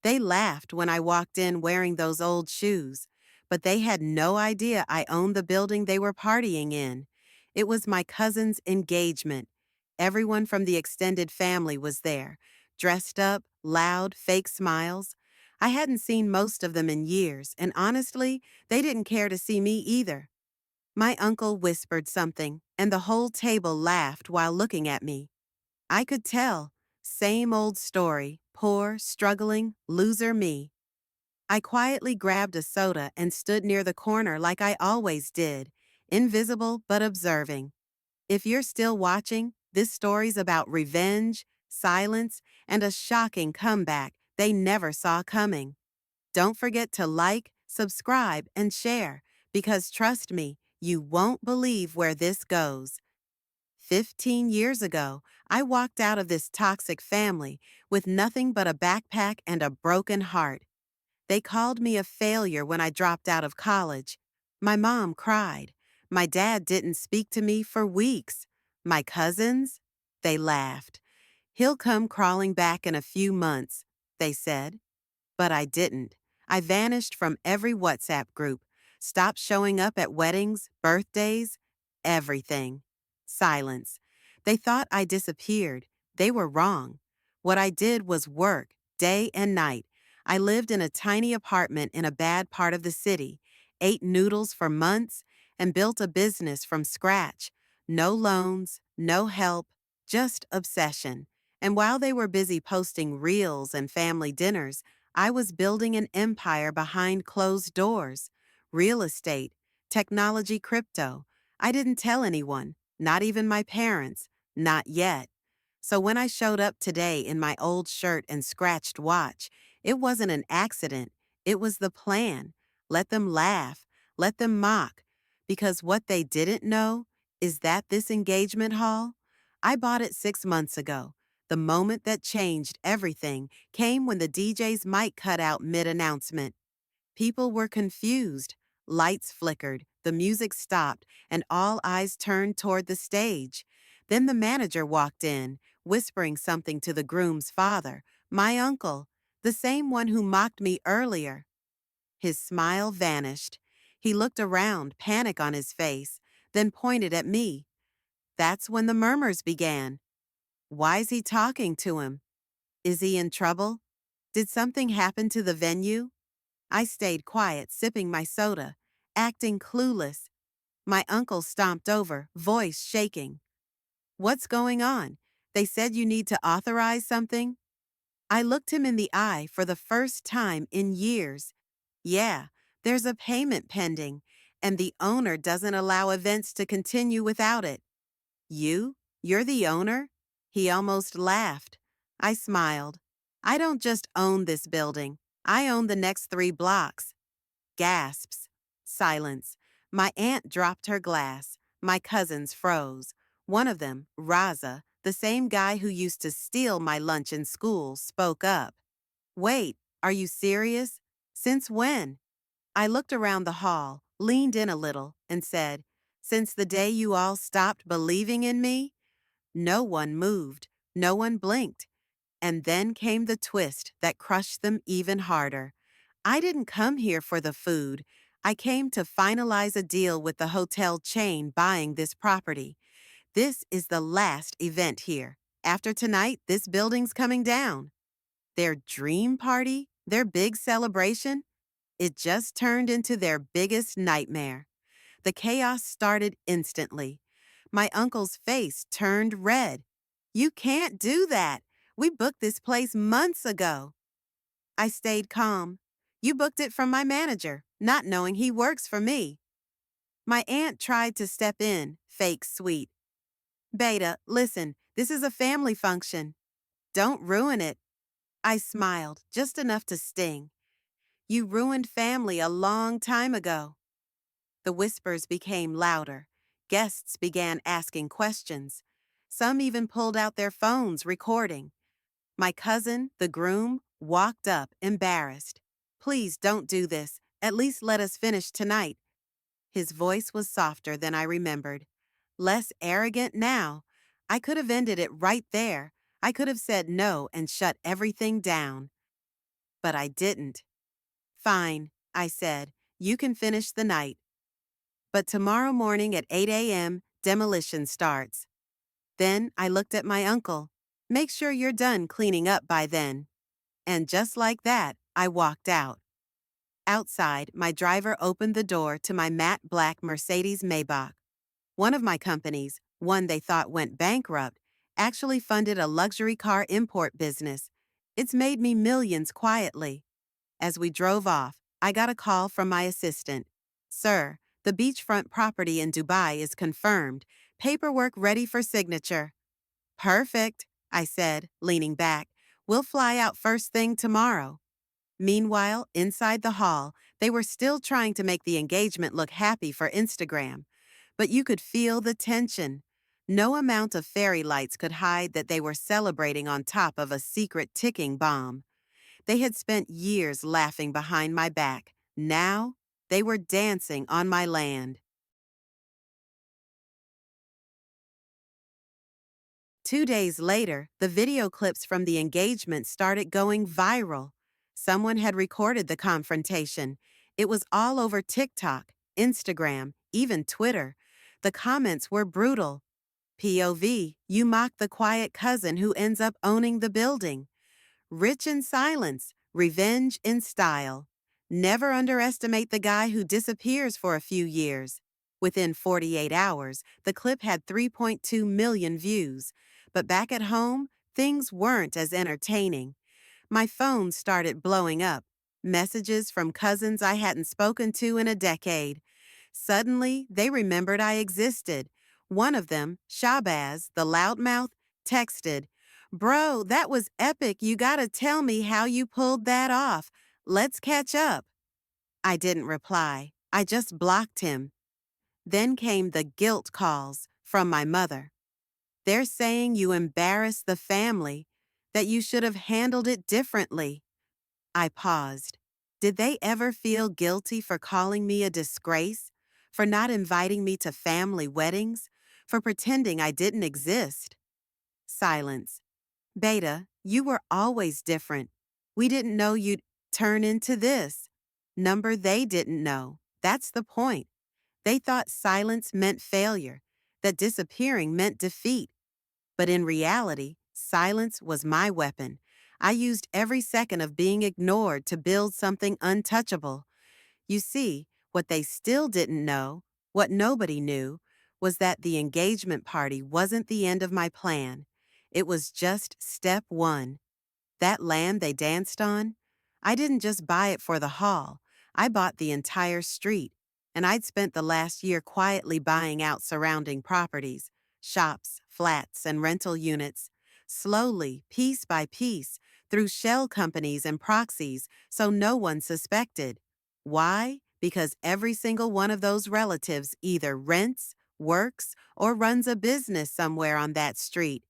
They laughed when I walked in wearing those old shoes, but they had no idea I owned the building they were partying in. It was my cousin's engagement. Everyone from the extended family was there, dressed up, loud, fake smiles. I hadn't seen most of them in years, and honestly, they didn't care to see me either. My uncle whispered something, and the whole table laughed while looking at me. I could tell. Same old story, poor, struggling, loser me. I quietly grabbed a soda and stood near the corner like I always did, invisible but observing. If you're still watching, this story's about revenge, silence, and a shocking comeback they never saw coming. Don't forget to like, subscribe, and share, because trust me, you won't believe where this goes. 15 years ago, I walked out of this toxic family with nothing but a backpack and a broken heart. They called me a failure when I dropped out of college. My mom cried. My dad didn't speak to me for weeks. My cousins? They laughed. He'll come crawling back in a few months, they said. But I didn't. I vanished from every WhatsApp group, stopped showing up at weddings, birthdays, everything. Silence. They thought I disappeared. They were wrong. What I did was work, day and night. I lived in a tiny apartment in a bad part of the city, ate noodles for months, and built a business from scratch. No loans, no help, just obsession. And while they were busy posting reels and family dinners, I was building an empire behind closed doors. Real estate, technology, crypto. I didn't tell anyone, not even my parents, not yet. So when I showed up today in my old shirt and scratched watch, it wasn't an accident. It was the plan. Let them laugh. Let them mock. Because what they didn't know is that this engagement hall, I bought it 6 months ago. The moment that changed everything came when the DJ's mic cut out mid-announcement. People were confused. Lights flickered, the music stopped, and all eyes turned toward the stage. Then the manager walked in, whispering something to the groom's father, my uncle, the same one who mocked me earlier. His smile vanished. He looked around, panic on his face, then pointed at me. That's when the murmurs began. Why's he talking to him? Is he in trouble? Did something happen to the venue? I stayed quiet, sipping my soda, acting clueless. My uncle stomped over, voice shaking. What's going on? They said you need to authorize something? I looked him in the eye for the first time in years. Yeah, there's a payment pending, and the owner doesn't allow events to continue without it. You? You're the owner? He almost laughed. I smiled. I don't just own this building. I own the next 3 blocks. Gasps. Silence. My aunt dropped her glass. My cousins froze. One of them, Raza, the same guy who used to steal my lunch in school, spoke up. Wait, are you serious? Since when? I looked around the hall, leaned in a little, and said, Since the day you all stopped believing in me? No one moved. No one blinked. And then came the twist that crushed them even harder. I didn't come here for the food. I came to finalize a deal with the hotel chain buying this property. This is the last event here. After tonight, this building's coming down. Their dream party? Their big celebration? It just turned into their biggest nightmare. The chaos started instantly. My uncle's face turned red. You can't do that. We booked this place months ago. I stayed calm. You booked it from my manager, not knowing he works for me. My aunt tried to step in, fake sweet. Beta, listen, this is a family function. Don't ruin it. I smiled, just enough to sting. You ruined family a long time ago. The whispers became louder. Guests began asking questions. Some even pulled out their phones, recording. My cousin, the groom, walked up, embarrassed. Please don't do this. At least let us finish tonight. His voice was softer than I remembered. Less arrogant now. I could have ended it right there. I could have said no and shut everything down. but I didn't. Fine, I said. You can finish the night. But tomorrow morning at 8 a.m., demolition starts. Then I looked at my uncle. Make sure you're done cleaning up by then. And just like that, I walked out. Outside, my driver opened the door to my matte black Mercedes Maybach. One of my companies, one they thought went bankrupt, actually funded a luxury car import business. It's made me millions quietly. As we drove off, I got a call from my assistant. Sir, the beachfront property in Dubai is confirmed. Paperwork ready for signature. Perfect, I said, leaning back. We'll fly out first thing tomorrow. Meanwhile, inside the hall, they were still trying to make the engagement look happy for Instagram. But you could feel the tension. No amount of fairy lights could hide that they were celebrating on top of a secret ticking bomb. They had spent years laughing behind my back. Now, they were dancing on my land. 2 days later, the video clips from the engagement started going viral. Someone had recorded the confrontation. It was all over TikTok, Instagram, even Twitter. The comments were brutal. POV, you mock the quiet cousin who ends up owning the building. Rich in silence, revenge in style. Never underestimate the guy who disappears for a few years. Within 48 hours, the clip had 3.2 million views. But back at home, things weren't as entertaining. My phone started blowing up. Messages from cousins I hadn't spoken to in a decade. Suddenly, they remembered I existed. One of them, Shabazz, the loudmouth, texted, Bro, that was epic. You gotta tell me how you pulled that off. Let's catch up. I didn't reply. I just blocked him. Then came the guilt calls from my mother. They're saying you embarrassed the family, that you should have handled it differently. I paused. Did they ever feel guilty for calling me a disgrace? For not inviting me to family weddings? For pretending I didn't exist? Silence. Beta, you were always different. We didn't know you'd turn into this. Number they didn't know. That's the point. They thought silence meant failure, that disappearing meant defeat. But in reality, silence was my weapon. I used every second of being ignored to build something untouchable. You see, what they still didn't know, what nobody knew, was that the engagement party wasn't the end of my plan. It was just step one. That land they danced on, I didn't just buy it for the hall. I bought the entire street, and I'd spent the last year quietly buying out surrounding properties, shops, flats, and rental units, slowly, piece by piece, through shell companies and proxies, so no one suspected. Why? Because every single one of those relatives either rents, works, or runs a business somewhere on that street.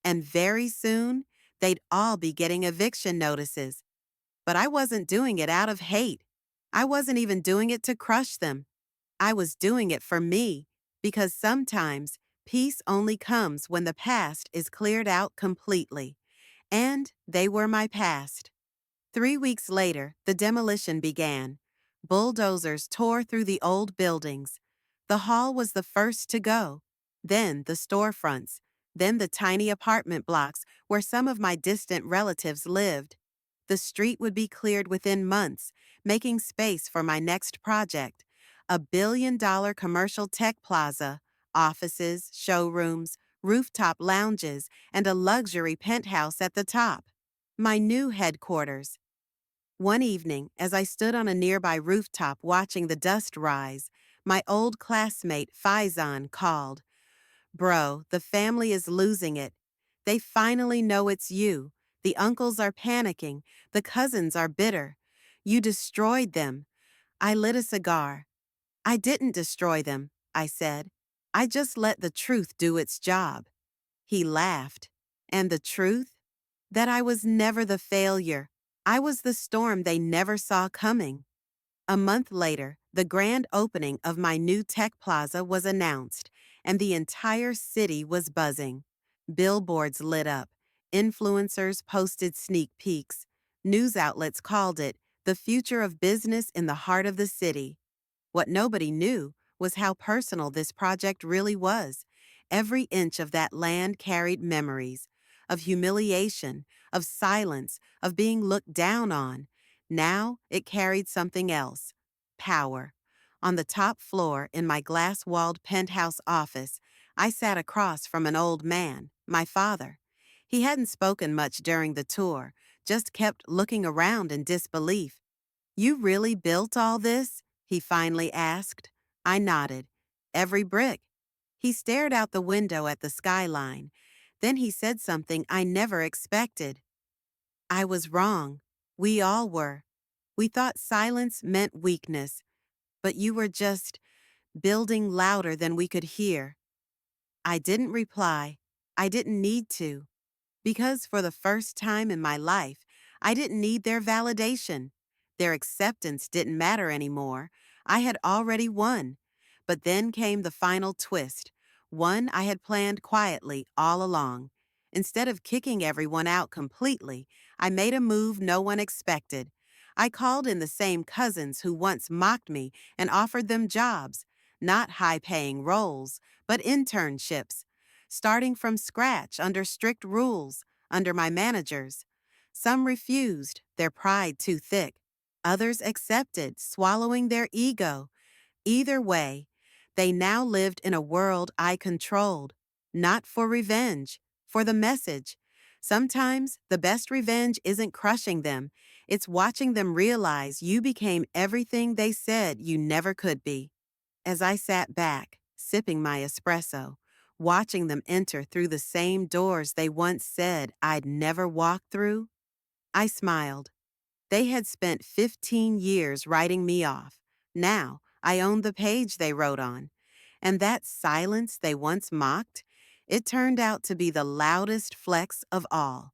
And very soon, they'd all be getting eviction notices. But I wasn't doing it out of hate. I wasn't even doing it to crush them. I was doing it for me, because sometimes peace only comes when the past is cleared out completely. And they were my past. 3 weeks later, the demolition began. Bulldozers tore through the old buildings. The hall was the first to go. Then the storefronts. Then the tiny apartment blocks where some of my distant relatives lived. The street would be cleared within months, making space for my next project, a billion-dollar commercial tech plaza, offices, showrooms, rooftop lounges, and a luxury penthouse at the top. My new headquarters. One evening, as I stood on a nearby rooftop watching the dust rise, my old classmate Faizan called. Bro, the family is losing it. They finally know it's you. The uncles are panicking. The cousins are bitter. You destroyed them. I lit a cigar. I didn't destroy them, I said. I just let the truth do its job. He laughed. And the truth? That I was never the failure. I was the storm they never saw coming. A month later, the grand opening of my new tech plaza was announced, and the entire city was buzzing. Billboards lit up. Influencers posted sneak peeks. News outlets called it the future of business in the heart of the city. What nobody knew was how personal this project really was. Every inch of that land carried memories of humiliation, of silence, of being looked down on. Now it carried something else: power. On the top floor in my glass walled penthouse office, I sat across from an old man, my father. He hadn't spoken much during the tour, just kept looking around in disbelief. "You really built all this?" he finally asked. I nodded. "Every brick." He stared out the window at the skyline. Then he said something I never expected. "I was wrong. We all were. We thought silence meant weakness, but you were just building louder than we could hear." I didn't reply. I didn't need to. Because for the first time in my life, I didn't need their validation. Their acceptance didn't matter anymore. I had already won. But then came the final twist, one I had planned quietly all along. Instead of kicking everyone out completely, I made a move no one expected. I called in the same cousins who once mocked me and offered them jobs, not high-paying roles, but internships, starting from scratch under strict rules, under my managers. Some refused, their pride too thick. Others accepted, swallowing their ego. Either way, they now lived in a world I controlled, not for revenge, for the message. Sometimes the best revenge isn't crushing them, it's watching them realize you became everything they said you never could be. As I sat back, sipping my espresso, watching them enter through the same doors they once said I'd never walk through, I smiled. They had spent 15 years writing me off. Now, I owned the page they wrote on. And that silence they once mocked, it turned out to be the loudest flex of all.